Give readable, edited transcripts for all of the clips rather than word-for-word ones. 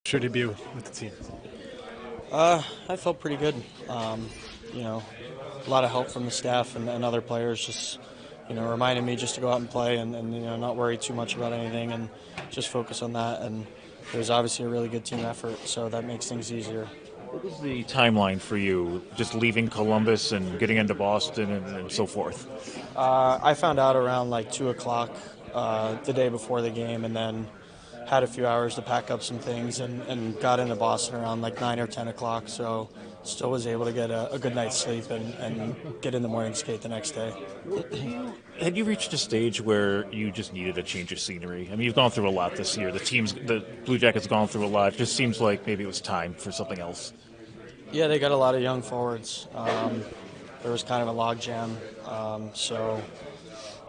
Your debut with the team. I felt pretty good. You know, a lot of help from the staff and other players just, reminding me just to go out and play and not worry too much about anything and just focus on that. And it was obviously a really good team effort, so that makes things easier. What was the timeline for you, just leaving Columbus and getting into Boston and so forth? I found out around like 2 o'clock the day before the game, and then had a few hours to pack up some things and got into Boston around like 9 or 10 o'clock. So still was able to get a good night's sleep and get in the morning skate the next day. Had you reached a stage where you just needed a change of scenery? I mean, you've gone through a lot this year. The Blue Jackets, gone through a lot. It just seems like maybe it was time for something else. Yeah, they got a lot of young forwards. There was kind of a logjam. So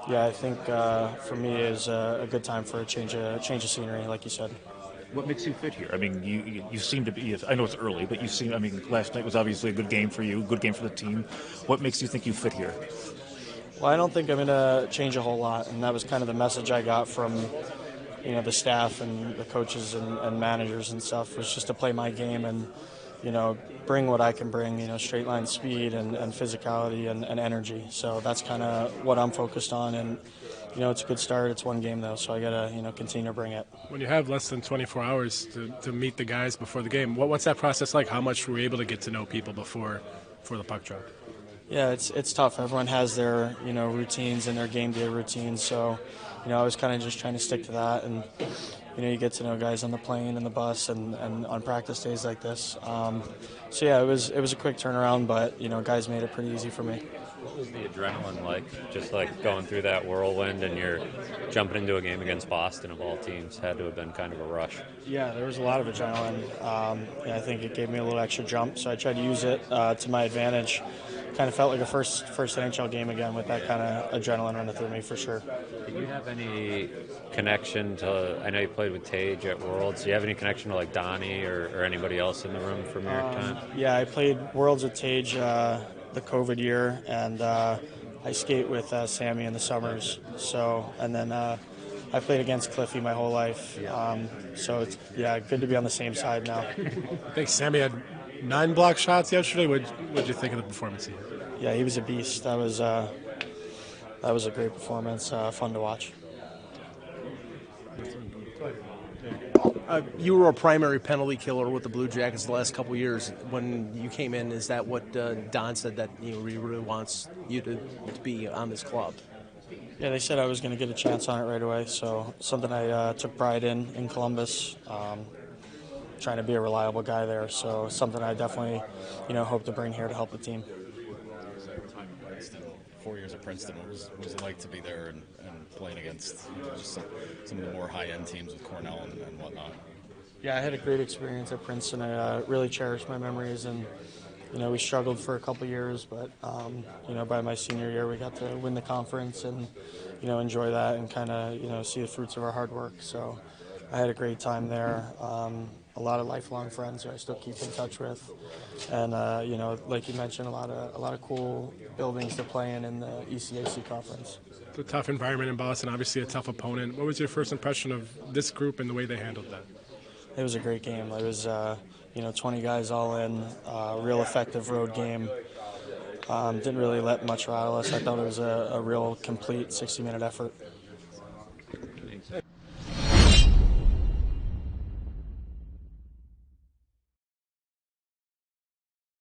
yeah, I think for me is a good time for a change of scenery, like you said. What makes you fit here? I mean, you seem to be. I know it's early, but you seem. I mean, last night was obviously a good game for you, good game for the team. What makes you think you fit here? Well, I don't think I'm going to change a whole lot, and that was kind of the message I got from the staff and the coaches and managers and stuff, was just to play my game and bring what I can bring, straight line speed and physicality and energy. So that's kind of what I'm focused on, and it's a good start. It's one game though, so I gotta continue to bring it. When you have less than 24 hours to meet the guys before the game, what's that process like? How much were you able to get to know people before the puck drop? Yeah, it's tough. Everyone has their routines and their game day routines. So, I was kind of just trying to stick to that, and you get to know guys on the plane and the bus and on practice days like this. So yeah, it was a quick turnaround, but guys made it pretty easy for me. What was the adrenaline like? Just like going through that whirlwind and you're jumping into a game against Boston of all teams. Had to have been kind of a rush. Yeah, there was a lot of adrenaline. I think it gave me a little extra jump, so I tried to use it to my advantage. Kind of felt like a first NHL game again with that kind of adrenaline running through me for sure. Did you have any connection to? I know you played with Tage at Worlds. Do you have any connection to like Donnie or anybody else in the room from your time? Yeah, I played Worlds with Tage the COVID year, and I skate with Sammy in the summers. So, and then I played against Cliffy my whole life. So it's good to be on the same side now. I think Sammy had 9 block shots yesterday. What'd you think of the performance he had? Yeah, he was a beast. That was a great performance. Fun to watch. You were a primary penalty killer with the Blue Jackets the last couple of years. When you came in, is that what Don said, that he really wants you to be on this club? Yeah, they said I was going to get a chance on it right away. So something I took pride in Columbus. Trying to be a reliable guy there. So something I definitely hope to bring here to help the team. Time at Princeton, 4 years at Princeton. What was it like to be there and playing against just some of the more high-end teams with Cornell and whatnot? Yeah, I had a great experience at Princeton. I really cherish my memories, and we struggled for a couple years, but by my senior year we got to win the conference and enjoy that and kind of see the fruits of our hard work. So I had a great time there. A lot of lifelong friends who I still keep in touch with, and like you mentioned, a lot of cool buildings to play in the ECAC conference. It's a tough environment in Boston, obviously a tough opponent. What was your first impression of this group and the way they handled that? It was a great game. It was 20 guys all in, real effective road game. Didn't really let much rattle us. I thought it was a real complete 60-minute effort.